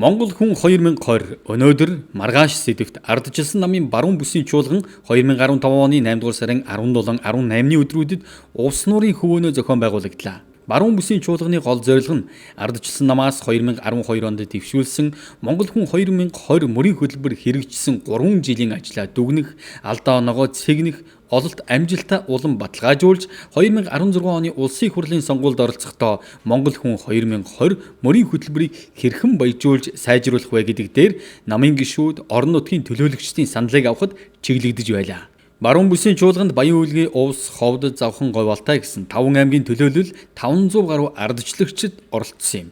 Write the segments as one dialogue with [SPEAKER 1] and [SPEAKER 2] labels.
[SPEAKER 1] Монгол хүн 2020 өнөөдөр маргааш сэдвт ардчилсан намын баруун бүсийн чуулган 2015 оны 8 дугаар сарын 17, 18-ны өдрүүдэд увс нуурын хөвөөнөө зохион байгуулагдлаа. Баруун бүсийн чуулганы гол зорилго нь ардчилсан намаас 2012 онд дэвшүүлсэн Монгол хүн 2020 мөрийн хөтөлбөр хэрэгжсэн 3 жилийн ажлаа дүгнэх, алдаа оноогоо цэгнэх, ололт амжилтаа улам баталгаажуулж 2016 оны улсын их хурлын сонгуульд оролцохдоо Монгол хүн 2020 мөрийн хөтөлбөрийг хэрхэн баяжуулж сайжруулах вэ гэдэг дээр намын гишүүд орон нутгийн төлөөлөгчдийн саналыг авахд чиглэгдэж байлаа. Баруун бүсийн чуулганд Баян Үйлгийн Увс, Ховд, Завхан, Говьалтай гэсэн 5 аймгийн төлөөлөл 500 гаруй ардчлагчид оролцсон юм.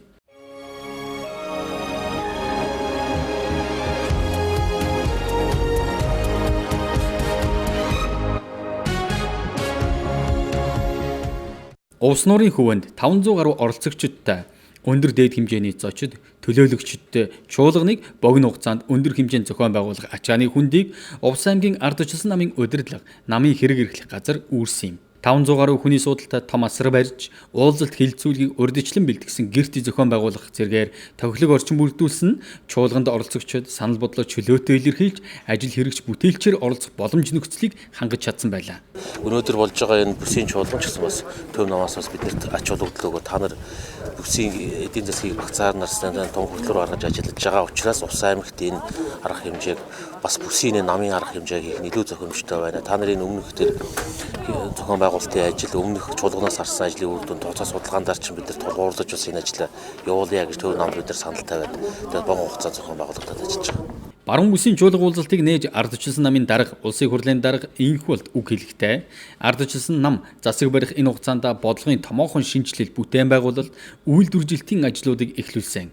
[SPEAKER 1] Увс нуурын хөвөнд 500 гаруй оролцогчдтой өндөр дээд хэмжээний зочид төлөөлөгчдтэй чуулганыг богино хугацаанд өндөр хэмжээнд зохион байгуулах ачааны хүндийг Увс аймгийн ардчилсан намын удирдлага, намын хэрэг эрхлэх газар үүрсэн юм. 500 гаруй хүний суудалтай том асар барьж, уулзалт хилцүүлгийг урьдчилан бэлтгэсэн гэрт зохион байгуулах зэргээр тохилог орчин бүрдүүлсэн чуулганд оролцогчид санал бодлоо чөлөөтэй илэрхийлж, ажил хэрэгч бүтээлчээр оролцох боломж нөхцөлийг хангаж чадсан байлаа.
[SPEAKER 2] Өнөөдөр болж байгаа энэ бүсийн чуулган ч гэсэн бас төв намаас бас биднэрт ач холбогдол өгөө та нар бүсийн эдийн засгийг багцаар нарсны том хөтөлбөр гаргаж ажиллаж байгаа учраас Увс аймагт энэ арга хэмжээг бас бүсийн намын арга хэмжээг хийх илүү зохимжтой байна. Та нарын өмнөх тэр зохион байгуулалтын ажил, өмнөх чуулганаас харсан ажлын үр дүнд тооцоо судалгаандаар ч бид нар тулгуурлаж бас энэ ажлаа явуулъя гэж төв нам бид нар санал тавиад тэгээд богино хугацаанд зохион байгуулалтад ажиллаж байгаа.
[SPEAKER 1] Баруун бүсийн чуулга уулзалтыг нээж ардчилсан намын дарга, улсын хурлын дарга инх болд үг хэлэхдээ ардчилсан нам засаг барих энэ хугацаанд бодлогын томоохон шинжилэл, бүтээн байгуулалт, үйлдвэржилтийн ажлуудыг эхлүүлсэн.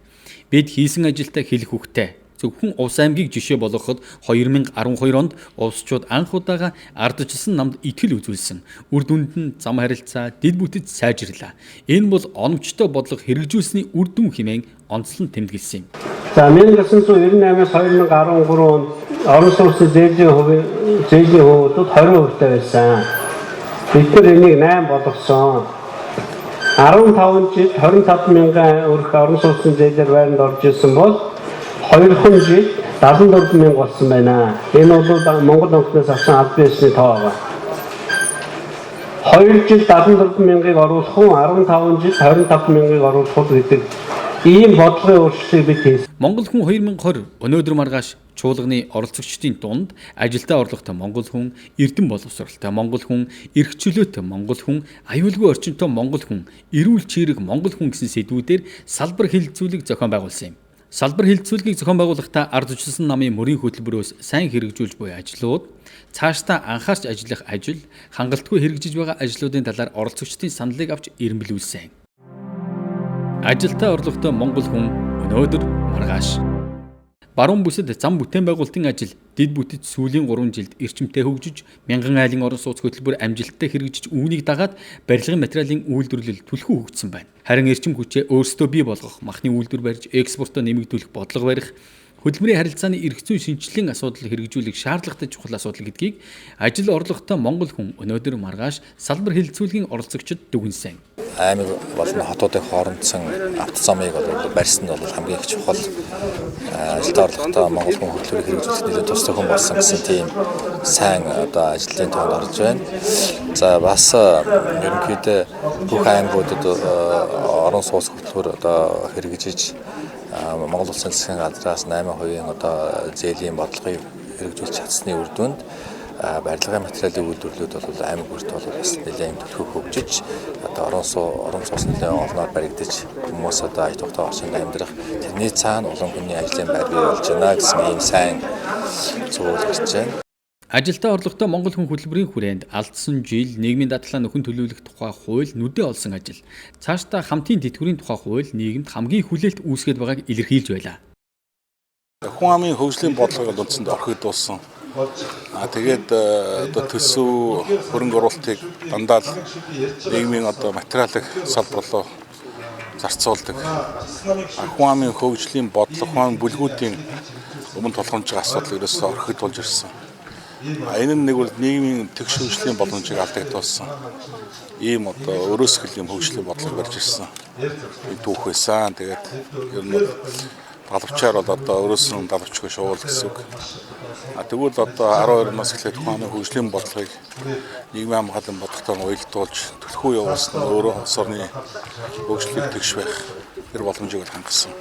[SPEAKER 1] Бид хийсэн ажилдаа хэлэх үгтэй. Зөвхөн Увс аймгийг жишээ болгоход 2012 онд увсчууд анх удаага ардчилсан намд итгэл үзүүлсэн. Үр дүнд нь зам харилцаа, дэд бүтэц сайжирлаа. Энэ бол оновчтой бодлого хэрэгжүүлсэний үр дүн хэмээн онцлон тэмдэглэсэн юм.
[SPEAKER 3] За 1998-аас 2013 онд орон сууцны зээлийн хөвгүүд 20% байсан. Бид нар энийг 8 болгосон. 15 жил 25 мянган өрх орон сууцны зээлээр байранд орж ирсэн бол 2 жил 74 мянга болсон байна. Энэ бол Монгол банкнаас авсан аль биесний тоо байна. 2 жил 74 мянгаыг оруулах уу 15 жил 25 мянгаыг оруулах уу гэдэг ийм бодлогын өөрчлөлтийг бид хийсэн.
[SPEAKER 1] Монгол хүн 2020 өнөөдөр маргааш чуулганы оролцогчдын дунд ажилдаа орлоготой Монгол хүн, эрдэм боловсролтой Монгол хүн, эрх чөлөөтэй Монгол хүн, аюулгүй орчинтой Монгол хүн, эрүүл чирэг Монгол хүн гэсэн сэдвүүдээр салбар хэлэлцүүлэг зохион байгуулсан юм. Салбар хэлэлцүүлгийг зохион байгуулахдаа ардчилсан намын мөрийн хөтөлбөрөөс сайн хэрэгжүүлж буй ажлууд, цаашдаа анхаарч ажиллах ажил, хангалтгүй хэрэгжиж байгаа ажлуудын талаар оролцогчдын саналыг авч ирэмблүүлсэн. Ажилдаа орлоготой Монгол хүн өнөөдөр маргааш. Баруун бүсэд зам бүтээн байгуулалтын ажил дэд бүтэц сүүлийн 3 жилд эрчимтэй хөгжиж, мянган айлын орон сууц хөтөлбөр амжилттай хэрэгжиж үүнийг дагаад барилгын материалын үйлдвэрлэл түлхүү хөгжсөн байна. Харин эрчим хүчээ өөрсдөө бий болгох, махны үйлдвэр барьж, экспортоо нэмэгдүүлэх бодлого барих, хөдөлмөрийн харилцааны эрх зүйн шинжилгээний асуудал хэрэгжүүлэх шаардлагатай чухал асуудал гэдгийг ажил орлоготой Монгол хүн өнөөдөр маргааш салбар хэлэлцүүлгийн оролцогчид дүгнсэн.
[SPEAKER 4] Аймаг болон хотуудын хоорондсон автозамыг барьсан нь бол хамгийн их чухал ажилдаа орлоготой Монгол хүн хөтөлбөрийг хэрэгжүүлэхэд нэлээд тустай хүн болсон гэсэн тийм сайн ажлын тоонд орж байна. За бас ерөнхийдөө бүх аймагуудад орон сууц хөтөлбөр хэрэгжиж Монгол улсын засгийн газраас 8% зээлийн бодлогыг хэрэгжүүлж чадсны үр дүнд барилгын материалын үйлдвэрлэлүүд бол аймаг бүрт бол бас нэлээд төлхөө хөгжиж орон сууц нэлээд олноор баригдаж хүмүүс ая тухтай орчинд амьдрах тэрний цаана улам хүний ажлын байр бий болж байна гэсэн ийм сайн зөвлөл гарч байна.
[SPEAKER 1] Ажилдаа орлоготой Монгол хүн хөтөлбөрийн хүрээнд алдсан жил нийгмийн даатгалаа нөхөн төлөвлөх тухай хууль нүдэ олсон ажил. Цаашдаа хамтын тэтгэврийн тухай хууль нийгэмд хамгийн хүлээлт үүсгэж байгааг илэрхийлж байлаа.
[SPEAKER 5] Хүн амын хөгжлийн бодлогыг үндсэнд орхигдуулсан. Тэгээд төсөв хөрөнгө оруулалтыг дандаа л нийгмийн материалын салбарлуу зарцуулдаг. Хүн амын хөгжлийн бодлого, хүн амын бүлгүүдийн өмнө тулгамж байгаа асуудал ерөөсөө орхигдуулж ирсэн. Энэ нэг бол нийгмийн тэгш хөгжлийн боломжийг алдагдуулсан. Ийм өрөөсгөл юм хөгжлийн бодлого барьж ирсэн. Түүх байсан. Тэгээд ер нь Далавчаар бол одоо өрөөсөн далавчгүй шуул гэсэн үг. Тэгвэл одоо 12 нас эхлээд хүн амын хөгжлийн бодлогыг нийгмийн хамгаалалын бодлогоор уялдуулж төлхөө явуулсан нь өөрөө улс орны хөгжлийг тэгш байх тэр боломжийг хангасан.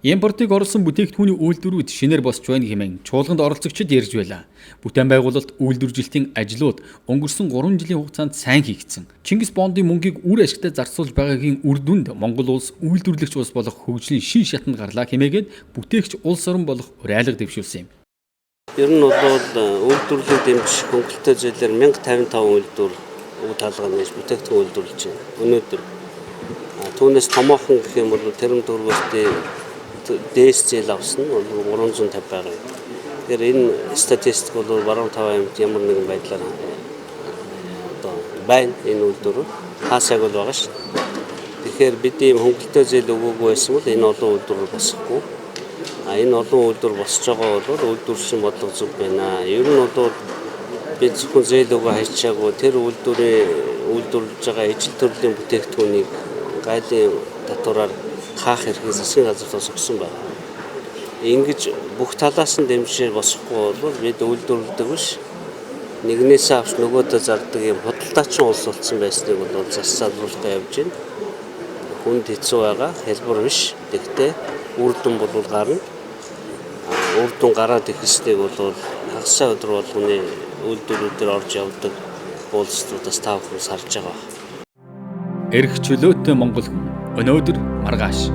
[SPEAKER 1] Импортыг оруулсан бүтээгдэхүүний үйлдвэрүүд шинээр босч байна хэмээн чуулганд оролцогчид ярьж байлаа. Бүтээн байгуулалт үйлдвэржилтийн ажлууд өнгөрсөн 3 жилийн хугацаанд сайн хийгдсэн. Чингис Бондын мөнгийг үр ашигтай зарцуулж байгаагийн үр дүнд Монгол улс үйлдвэрлэгч улс болох хөгжлийн шин шатанд гарлаа хэмээгээд бүтээгч улс орн болох урайлга дэвшүүлсэн юм.
[SPEAKER 3] Ер нь бол үйлдвэрлэлийн дэмжих хөнгөлөлтөө зээлээр 1055 үйлдвэр уг талгын нээж бүтээгдэхүүн үйлдвэрлэж байна. Өнөөдөр түүнээс томоохон гэх юм бол тэрэм дөрвөөстэй дэс зээл авсан нь 350 байгаа. Тэгэхээр энэ статистик бол баруун тав аймагт ямар нэгэн байдлаар одоо байна энэ үйлдвэр хаасаг бол байгаа ш. Тэгэхээр бид ийм хөнгөлөлтөө зээл өгөөгүй байсан бол энэ олон үйлдвэр босхгүй. Энэ олон үйлдвэр босч байгаа бол үйлдвэршин бодлого зүг байна. Ер нь бол бид зөвхөн зээл өгөө хайчаагүй тэр үйлдвэрлэж байгаа ижил төрлийн бүтээгдэхүүнийг гайлын татвараар хаах эрхийг засгийн газраас өгсөн байна. Ингэж бүх талаас нь дэмжиж босхгүй бол бид үйлдвэрлэдэг биш. Нэгнээс авч нөгөөдөө зардаг юм худалдаачин улс болсон байсныг бол зас салбартай явж байна. Хүнд хэцүү байгаа хэлбэр биш. Тэгтээ үр дүн бол гарна. Үр дүн гараад ихэснийг бол хагасаа өдөр болгоны үйлдвэрүүдээр орж явдаг уулзалтуудаас та бүхэн сарж байгаа.
[SPEAKER 1] Эрх чөлөөтэй Монгол хүн өнөөдөр маргааш.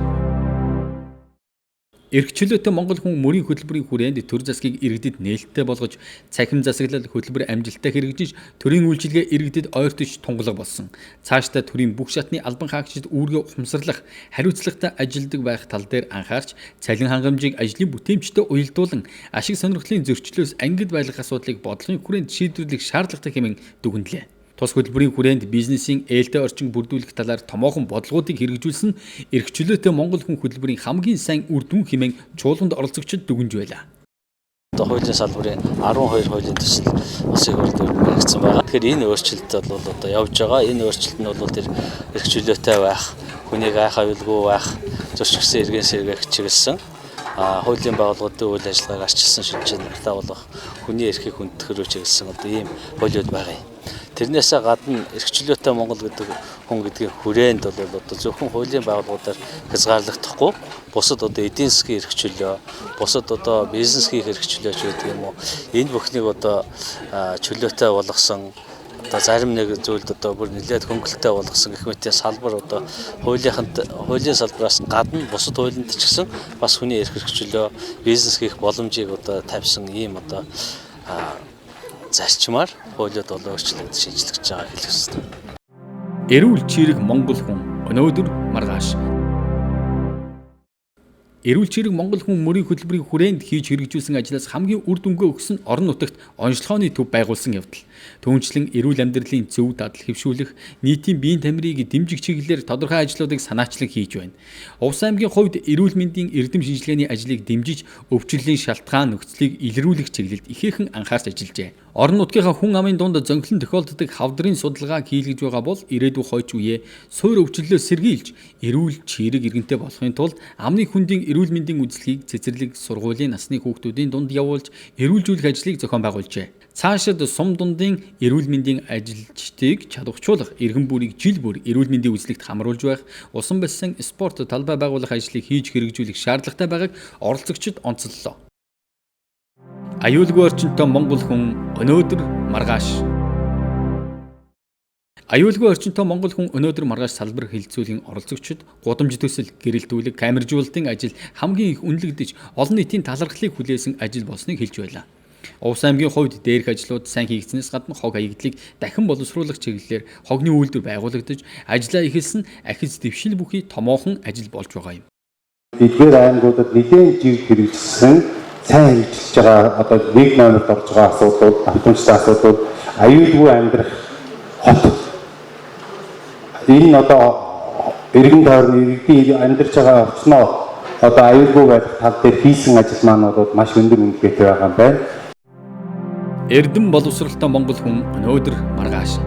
[SPEAKER 1] Эрх чөлөөтэй Монгол хүн мөрийн хөтөлбөрийн хүрээнд төр засгийг иргэдэд нээлттэй болгож, цахим засаглал хөтөлбөр амжилттай хэрэгжиж, төрийн үйлчилгээ иргэдэд ойртож тунгалаг болсон. Цаашдаа төрийн бүх шатны албан хаагчид үүргээ ухамсарлах, хариуцлагатай ажилдаг байх тал дээр анхаарч, цалин хангамжийг ажлын бүтээмжтэй уялдуулан, ашиг сонирхлын зөрчлөөс ангид байх асуудлыг бодлогын хүрээнд шийдвэрлэх шаардлагатай хэмээн дүгнэлээ. Тус хөтөлбөрийн хүрээнд бизнесийн ээлтэй орчин бүрдүүлэх талаар томоохон бодлогуудыг хэрэгжүүлсэн эрх чөлөөтэй Монгол хүн хөтөлбөрийн хамгийн сайн үр дүн хэмээн чуулганд оролцогчид дүгнж байлаа.
[SPEAKER 6] Одоо хуулийн салбарын 12 хуулийн төсөл усыг өргөжүүлсэн байгаа. Тэгэхээр энэ өөрчлөлт бол одоо явж байгаа. Энэ өөрчлөлт нь бол тэр эрх чөлөөтэй байх, хүнийг айх аюулгүй байх, зөрчигдсөн эргэн сэргээх чиглэсэн хуулийн байгууллагуудын үйл ажиллагааг арчилсан шинжилгээтэй болох хүний эрхийг хүндэтгэх чиглэсэн одоо ийм хуулиуд байгаа юм. Тэрнээсээ гадна эрх чөлөөтэй Монгол гэдэг хүн гэдгийн хүрээнд бол одоо зөвхөн хуулийн байгууллагуудаар хязгаарлагдахгүй бусад одоо эдийн засгийн эрх чөлөө, бусад одоо бизнес хийх эрх чөлөө ч гэдэг юм уу. Энэ бүхнийг одоо чөлөөтэй болгосон одоо зарим нэг зүйлд одоо бүр нэлээд хөнгөлөлтэй болгосон гэх мэтийн салбар одоо хуулийн салбараас гадна бусад хуулинд ч гэсэн бас хүний эрх чөлөө, бизнес хийх боломжийг одоо тавьсан ийм одоо зарчмаар хуулиуд бол өөрчлөлт шинжлэж байгаа хэлэх ёстой.
[SPEAKER 1] Эрүүл чирэг Монгол хүн өнөөдөр маргааш. Эрүүл чирэг Монгол хүн мөрийн хөтөлбөрийн хүрээнд хийж хэрэгжүүлсэн ажлаас хамгийн үр дүнгээ өгсөн орон нутагт онцлогооны төв байгуулсан явдал. Түүнчлэн эрүүл амьдралын зөв дадал хэвшүүлэх, нийтийн биеийн тамирыг дэмжих чиглэлээр тодорхой ажлуудыг санаачлан хийж байна. Увс аймгийн хувьд эрүүл мэндийн эрдэм шинжилгээний ажлыг дэмжиж, өвчлөлийн шалтгаан нөхцөлийг илрүүлэх чиглэлд ихээхэн анхаарч ажиллажээ. Орон нутгийнхаа хүн амын дунд зөнхлөн тохиолддог хавдрын судалгааг хийлгэж байгаа бол ирээдүйн хойч үеэ суур өвчлөлөө сэргийлж, эрүүл чирэг иргэнтэй болохын тулд амны хүндийн эрүүл мэндийн үзлэгийг цэцэрлэг сургуулийн насны хүүхдүүдийн дунд явуулж эрүүлжүүлэх ажлыг зохион байгуулжээ. Цаашид сум дундын эрүүл мэндийн ажилчдыг чадварчуулах, эргэн бүрийг жил бүр эрүүл мэндийн үзлэгт хамруулж байх, усан басан спорт талбай байгуулах ажлыг хийж хэрэгжүүлэх шаардлагатай байгааг оролцогчид онцоллоо. Аюулгүй орчинтой Монгол хүн өнөөдөр маргааш. Аюулгүй орчинтой Монгол хүн өнөөдөр маргааш салбар хилцүүлгийн оролцогчид гудамж төсөл, гэрэлтүүлэг, камержуулалтын ажил хамгийн их үнэлэгдэж олон нийтийн талархлыг хүлээсэн ажил болсныг хэлж байлаа. Увс аймгийн хувьд дээрх ажлууд сайн хийгдснээс гадна хог хаягдлыг дахин боловсруулах чиглэлээр хогны үйлдвэр байгуулагдаж ажиллаа эхэлсэн ахиц дэвшил бүхий томоохон ажил болж байгаа юм.
[SPEAKER 7] Эдгээр аймагуудад нэгэн жиг хэрэгжсэн сайн хэрэгжилж байгаа одоо нэг номерт орж байгаа асуудлууд, давтамжтай асуудлууд, аюулгүй амьдрах хот. Энэ одоо эргэн тойрны иргэдийн амьдарч байгаа орчноо одоо аюулгүй байх тал дээр хийсэн ажил маань бол маш өндөр үнэлгээтэй байгаа юм байна.
[SPEAKER 1] Эрдэм боловсралтай Монгол хүн өнөөдөр маргааш.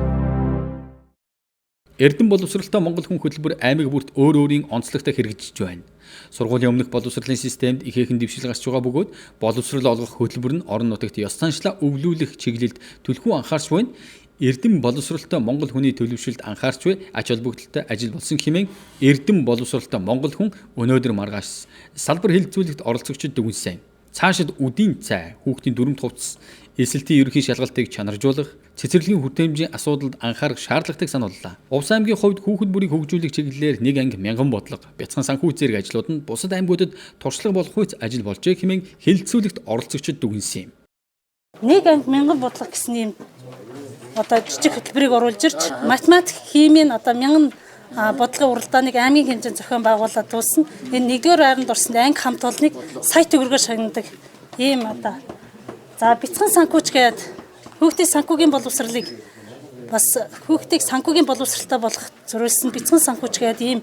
[SPEAKER 1] Эрдэм боловсролтой Монгол хүн хөтөлбөр аймаг бүрт өөр өөрийн онцлогтой хэрэгжиж байна. Сургуулийн өмнөх боловсролын системд ихээхэн дэвшил гарч байгаа бөгөөд боловсрол олгох хөтөлбөр нь орон нутагт ёс заншлаа өвлүүлэх чиглэлд түлхүү анхаарч байна. Эрдэм боловсролтой Монгол хүний төлөвшөлд анхаарч буй ач холбогдолтой ажил болсон хэмээн эрдэм боловсролтой Монгол хүн өнөөдөр маргааш салбар хэлэлцүүлэгт оролцогчид дүгнсэн. Цаашид үдийн цай, хүүхдийн дүрмт хувцас, эсэлтийн ерөнхий шалгалтыг чанаржуулах, цэцэрлэгийн хүртээмжийн асуудалд анхаарах шаардлагатайг санууллаа. Увс аймгийн хувьд хүүхэд бүрийг хөгжүүлэх чиглэлээр нэг анги 1000 бодлого, бяцхан санхүү зэрэг ажлууд нь бусад аймагуудад туршлага болох үец ажил болжээ хэмээн хэлэлцүүлэгт оролцогчид дүгнсэн юм.
[SPEAKER 8] Нэг анги 1000 бодлого гэсэн юм одоо жижиг хөтөлбөрийг оруулж ирж математик, химийн одоо 1000 бодлогын уралдааныг аймгийн хэмжээнд зохион байгуулад дуусна. Энэ нэгдүгээр хайранд орсон анги хамт олныг сая төгрөгөөр шагнадаг ийм одоо за бяцхан санхүүч гээд хүүхдийн санхүүгийн боловсролыг бас хүүхдийг санхүүгийн боловсралтай болгох зориулсан бяцхан санхүүч гээд ийм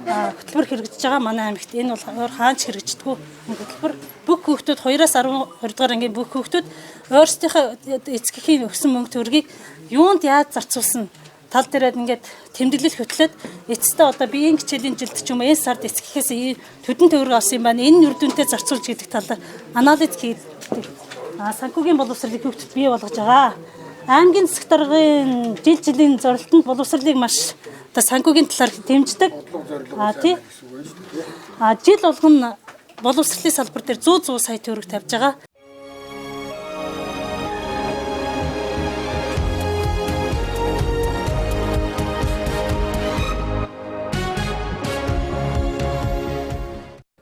[SPEAKER 8] хөтөлбөр хэрэгжиж байгаа манай аймагт. Энэ бол хаач хэрэгждэггүй хөтөлбөр. Бүх хүүхдүүд 2-аас 12 дугаар ангийн бүх хүүхдүүд өөрсдийнхөө эцгийн өгсөн мөнгө төгрөгийг юунд яаж зарцуулсан тал дээрээ ингээд тэмдэглэл хөтлөөд эцэстээ одоо биеийн хичээлийн жилд ч юм уу энэ сард эцгийнхээс төдөн төгрөг авсан юм байна. Энэ үр дүнтэй зарцуулж гэдэг талаар анализ хийдэг. Санхүүгийн боловсролыг хүүхдэд бий болгож байгаа. Аймгийн засаг даргын жилийн зорилтонд боловсролыг маш одоо санхүүгийн талаар дэмждэг. Жил болгон боловсролын салбар дээр 100 сая төгрөг тавьж байгаа.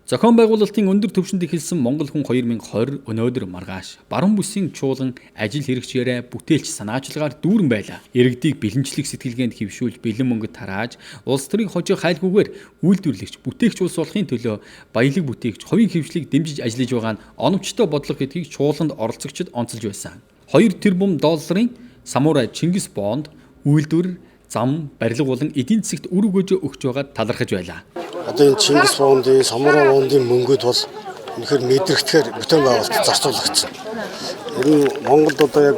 [SPEAKER 1] Зохион байгуулалтын өндөр түвшинд эхэлсэн Монгол хүн 2020 өнөөдөр маргааш баруун бүсийн чуулган ажил хэрэгчээрээ бүтээлч санаачлагаар дүүрэн байлаа. Иргэдийг бэлэнчлэх сэтгэлгээнд хөвшүүлж бэлэн мөнгөд тарааж улс төрийн хожоо хайлгүйгээр үйлдвэрлэгч бүтээгч улс болохын төлөө баялаг бүтээгч хувийн хөвшлийг дэмжиж ажиллаж байгаа нь оновчтой бодлого гэдгийг чуулганд оролцогчид онцолж байсан. 2 тэрбум долларын самурай Чингис бонд үйлдвэр зам барилга болон эдийн засагт үр өгөөж өгч байгаад талархаж байлаа.
[SPEAKER 9] Одоо энэ Чингис бондын, самурай бондын мөнгөд бол үнэхээр мэдрэгдэхээр бүтээн байгуулалт зарцуулагдсан. Ер нь Монголд одоо яг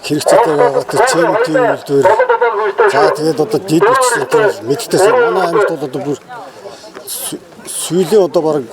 [SPEAKER 9] хэрэгцээтэй байгаа тэр цементийн үйлдвэр за тэгээд одоо дид бичсээр мэддээс манай аймагт бол одоо бүр сүүлийн одоо бараг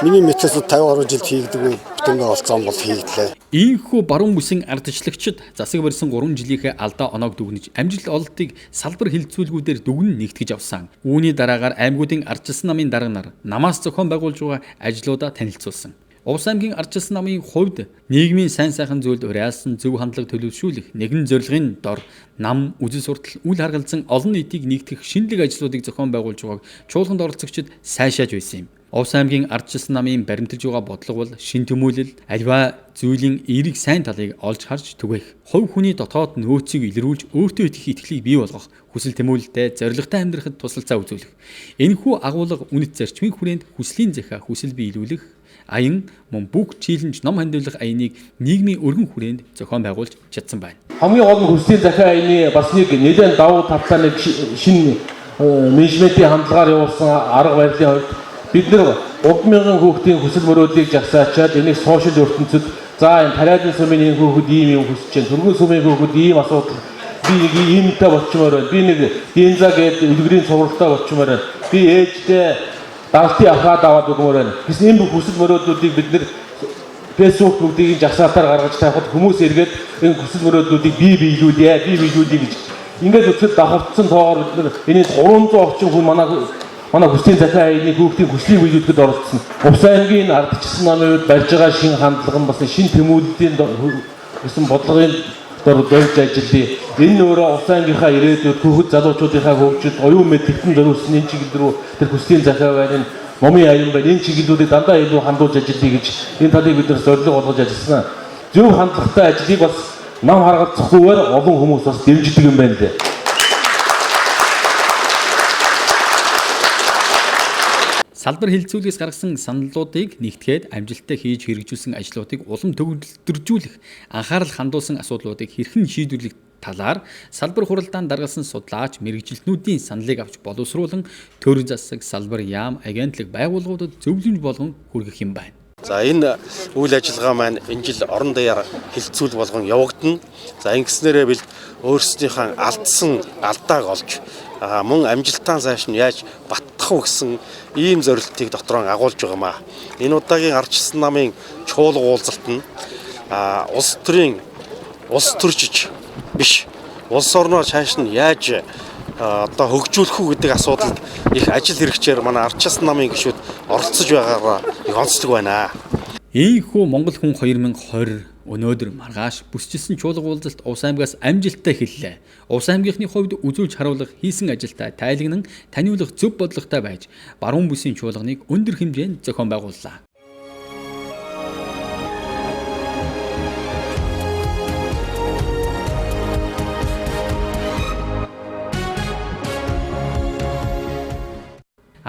[SPEAKER 9] миний мэдээс 50 гаруй жилд хийгдэг бүтээн байгуулалт зам бол хийгдлээ.
[SPEAKER 1] Ийхүү баруун бүсийн ардчлагчид засаг барьсан 3 жилийнхээ алдаа оноог дүгнэж амжилт ололтыг салбар хэлэлцүүлгүүдээр дүгнэн нэгтгэж авсан. Үүний дараагаар аймагуудын ардчилсан намын дарга нар намаас зохион байгуулж байгаа ажлуудаа танилцуулсан. Увс аймгийн ардчилсан намын хувьд нийгмийн сайн сайхан зүйлд уриалсан зөв хандлага төлөвшүүлэх нэгэн зорилгын дор нам үзэл суртал үл харгалзан олон нийтийг нэгтгэх шинэлэг ажлуудыг зохион байгуулж байгааг чуулганд оролцогчид сайшааж байсан юм. Увс аймгийн ардчилсан намын баримтарж байгаа бодлого бол шин төмөөлөл аливаа зүйлийн эерэг сайн талыг олж харж түгээх, хувь хүний дотоод нөөцийг илрүүлж өөртөө итгэх итгэлийг бий болгох, хүсэл тэмүүлэлтэй зорилготой амьдрахад тусалцаа үзүүлэх. Энэхүү агуулга үнэт зарчмын хүрээнд хүслийн захиа хүсэл биелүүлэх, аян мөн бүх чийлэнж ном хандивлах аяныг нийгмийн өргөн хүрээнд зохион байгуулж чадсан байна.
[SPEAKER 10] Хамгийн гол нь хүслийн захиа аяны бас нэг нэлээд давуу талтай нэг шинэ менежментийн хандлагаар явуулсан арга барилын хувьд бид нар 30000 хүүхдийн хүсэл мөрөөдлийг жагсаачаад энийг сошиал ертөнцид за энэ тариалан сумын хүүхэд ийм юм хүсэж байна. Түргэн сумын хүүхэд ийм асуудал би нэг иймтэй болчмоор байна. Би нэг динза гэдэг үлгэрийн цувралтай болчмоор байна. Би ээжтэй даалтын ахаад аваад өгмөр байна. Гэсэн энэ бүх хүсэл мөрөөдлүүдийг бид нар фэйсбүүк бүгдийг жагсаалтаар гаргаж тавихад хүмүүс эргээд энэ хүсэл мөрөөдлүүдийг бий биелүүлье гэж ингээд өчигдөр давхардсан тоогоор бид нар энэ 300 орчим хүн манай хүслийн захиа аяны хүүхдийн хүслийг биелүүлэхэд оролцсон. Увс аймгийн ардчилсан намын үед барьж байгаа шинэ хандлага нь бас шинэ тэмүүллийн гэсэн бодлогын дор барьж ажиллая. Энэ өөрөө увс аймгийнхаа ирээдүйд хүүхэд залуучуудынхаа хөгжилд оюун мэдлэгтэн зориулсан энэ чиглэл рүү тэр хүслийн захиа байрын номын аян байна. Энэ чиглэлүүдийг дандаа илүү хандуулж ажиллая гэж энэ талыг бид нар зорилго болгож ажилласан. Зөв хандлагатай ажлыг бас нам харгалзахгүйгээр олон хүмүүс бас дэмждэг юм байна лээ.
[SPEAKER 1] Салбар хэлэлцүүлгээс гаргасан саналуудыг нэгтгээд амжилттай хийж хэрэгжүүлсэн ажлуудыг улам төвлөржүүлэх, анхаарал хандуулсан асуудлуудыг хэрхэн шийдвэрлэх талаар салбар хуралдаанд даргалсан судлаач мэргэжилтнүүдийн саналыг авч боловсруулан төр засаг, салбар яам, агентлаг байгууллагуудад зөвлөмж болгон хүргэх юм байна.
[SPEAKER 11] За энэ үйл ажиллагаа маань энэ жил орон даяар хилцүүл болгон явагдана. За ингэснээрээ бил өөрсдийнхээ алдааг олж мөн амжилтаа цааш нь яаж баттах вэ гэсэн ийм зорилтыг дотроо агуулж байгаамаа. Энэ удаагийн ардчилсан намын чуулга уулзалт нь улс төрчиж биш улс орноо цааш нь яаж одоо хөгжүүлэх үү гэдэг асуудалд их ажил хэрэгчээр манай ардчилсан намын гишүүд оролцож байгаагаа их онцлог байна.
[SPEAKER 1] Ийхүү Монгол хүн 2020 өнөөдөр маргааш бүсчилсэн чуулга уулзалт Увс аймгаас амжилттай эхэллээ. Увс аймгийнхны хувьд үзүүлж харуулах хийсэн ажилдаа тайлагнан таниулах зөв бодлоготой байж баруун бүсийн чуулганыг өндөр хэмжээнд зохион байгууллаа.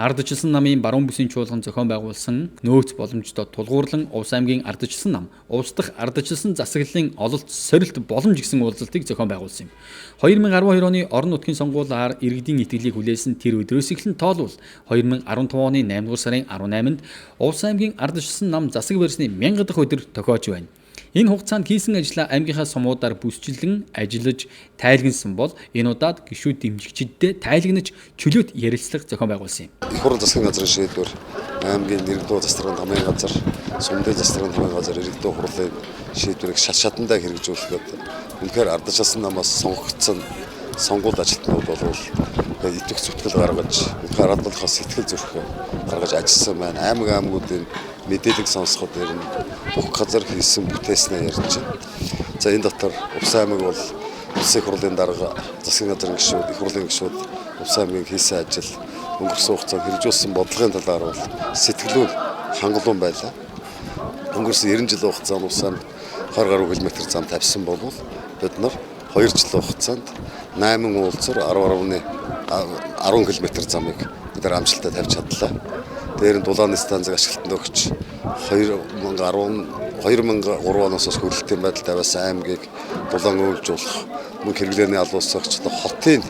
[SPEAKER 1] Ардчилсан намын баруун бүсийн чуулган зохион байгуулсан нөөц боломжтой тулгуурлан Увс аймгийн ардчилсан нам, Увс дахь ардчилсан засаглалын ололт сорилт боломж гэсэн уулзалтыг зохион байгуулсан юм. 2012 оны орон нутгийн сонгуулиар иргэдийн итгэлийг хүлээсэн тэр өдрөөс эхлэн тоолвол 2015 оны 8 дугаар сарын 18-нд Увс аймгийн ардчилсан нам засаг барьсны 1000 дахь өдөр тохиож байна. Энэ хугацаанд хийсэн ажлаа аймгийнхаа сумуудаар бүсчилэн ажиллаж тайлгансан бол энэ удаад гишүүд дэмжигчдтэй тайлагнаж чөлөөт ярилцлага зохион байгуулсан юм.
[SPEAKER 12] Их хурл засгийн газрын шийдвэр аймгийн нэрдүү засгийн хамгаалалтын газар, сумдын засгийн хамгаалалтын газар иргэдийн хурлын шийдвэрийг шатандаа хэрэгжүүлэхэд үнэхээр ардчилсан намаас сонгогдсон сонгуульд ажилтнууд бол итгэх зүтгэл гаргаж, үнэхээр ардчлахаас сэтгэл зүрх гаргаж ажилласан байна. Аймагуудын мэдээлэл сонсоход ер нь бүх газар хийсэн бүтээснээ ярьж байна. За энэ дотор Увс аймаг бол улсын хурлын дарга засгийн газрын гишүүд, их хурлын гишүүд Увс аймгийн хийсэн ажил өнгөрсөн хугацаанд хэрэгжүүлсэн бодлогын талаар бол сэтгэлгүй хангалуун байлаа. Өнгөрсөн 90 жилийн хугацаанд Увс аймаг 20 гаруй километр зам тавьсан бол бид нар 2 жилийн хугацаанд 8 уулзар 10 км замыг бид нар амжилттай тавьж чадлаа. Дээр нь дулааны станцыг ашиглалтанд өгч 2003 оноос хөрөлтийн байдалд авсан аймгийг дулаан өвлжүүлэх мөн хэрэглээний алуусагч хотын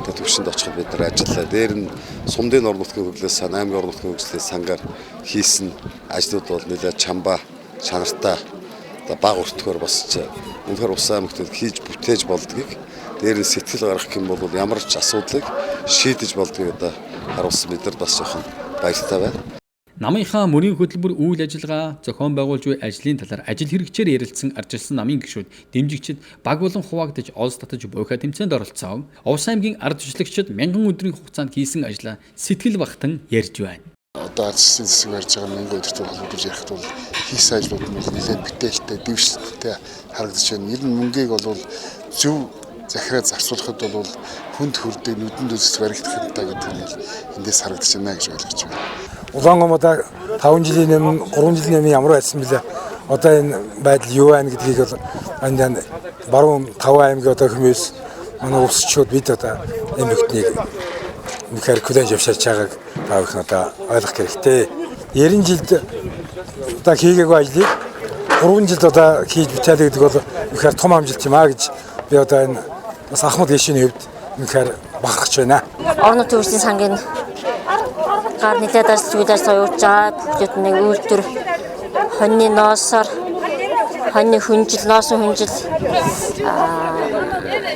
[SPEAKER 12] төвшөнд очиход бид нар ажиллаа. Дээр нь сумдын орон нутгийн хөгжлөөс аймгийн орон нутгийн хөгжлөөс сангаар хийсэн ажлууд бол нэлээд чамбаа чанартай бага өртгөөр босч үнэхээр Увс аймагт хийж бүтээж болдгийг дээр нь сэтгэл гаргах юм бол ямар ч асуудлыг шийдэж болдгийг одоо харуулсан бид нар бас жоохон баяртай байна.
[SPEAKER 1] Намынхаа мөрийн хөтөлбөр үйл ажиллагаа зохион байгуулж буй ажлын талаар ажил хэрэгчээр ярилцсан ардчилсан намын гишүүд дэмжигчид баг болон хуваагдаж олз татаж буйхаа тэмцээнд оролцсон. Увс аймгийн ардчилагчид 1000 өдрийн хугацаанд хийсэн ажлаа сэтгэл багтан ярьж байна.
[SPEAKER 13] Одоо ардчилсан засаг барьж байгаа 1000 өдөртэй холбогдож ярихад бол хийсэн ажлууд нь нэлээд бүтээлтэй, дэвшилттэй харагдаж байна. Ер нь мөнгийг бол зөв захираа зарцуулахад бол хүнд хүрдэг нүдэнд үзэж баригдах хэрэгтэй гэдэг нь эндээс харагдаж байна гэж ойлгож байна.
[SPEAKER 14] Улаангомода 5 жилийн өмнө 3 жилийн өмнө ямар байсан бэлээ. Одоо энэ байдал юу байна гэдгийг бол энэ баруун 5 аймгийн одоо хүмүүс манай өвсчүүд бид одоо энэ бүхнийг үнэхээр хүлээж авчирч байгааг таавах нь одоо ойлгох хэрэгтэй. 90 жилд одоо хийгээгүй ажлыг 3 жилд одоо хийж бүтээлээ гэдэг бол үнэхээр том амжилт юм аа гэж би одоо энэ бас Ахмад гишүүний хувьд үнэхээр бахархаж байна.
[SPEAKER 15] Орон нутгийн хөгжлийн сангийн гар нэлээд ажлуудаар явуулж байгаа бүхлүүд нэг үйлдвэр хоньны ноосоор хоньны хүнжил, ноосон хүнжил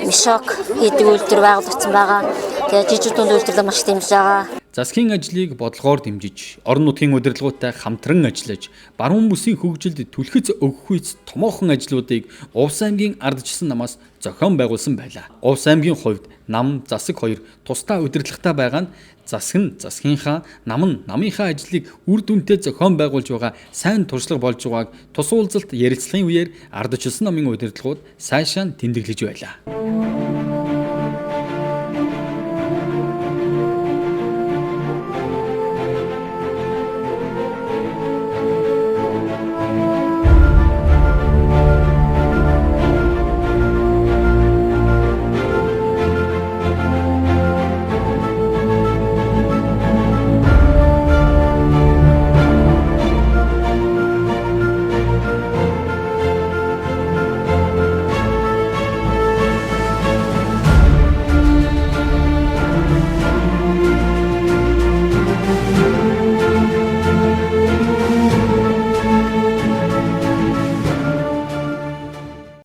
[SPEAKER 15] мишок хийдэг үйлдвэр байгуулагдсан байгаа. Тэгээд жижиг дунд үйлдвэрлэл маш дэмжиж байгаа.
[SPEAKER 1] Засгийн ажлыг бодлогоор дэмжиж, орон нутгийн удирдлагуудтай хамтран ажиллаж, баруун бүсийн хөгжилд түлхэц өгөх үйц томоохон ажлуудыг Увс аймгийн ардчилсан намаас зохион байгуулсан байлаа. Увс аймгийн хувьд нам, засаг хоёр тусдаа удирдлагатай байгаа нь засаг нь засгийнхаа, нам нь намынхаа ажлыг үр дүнтэй зохион байгуулж байгаа сайн туршлага болж байгааг тус уулзалт ярилцлагын үеэр ардчилсан намын удирдлагууд сайшаан тэмдэглэж байлаа.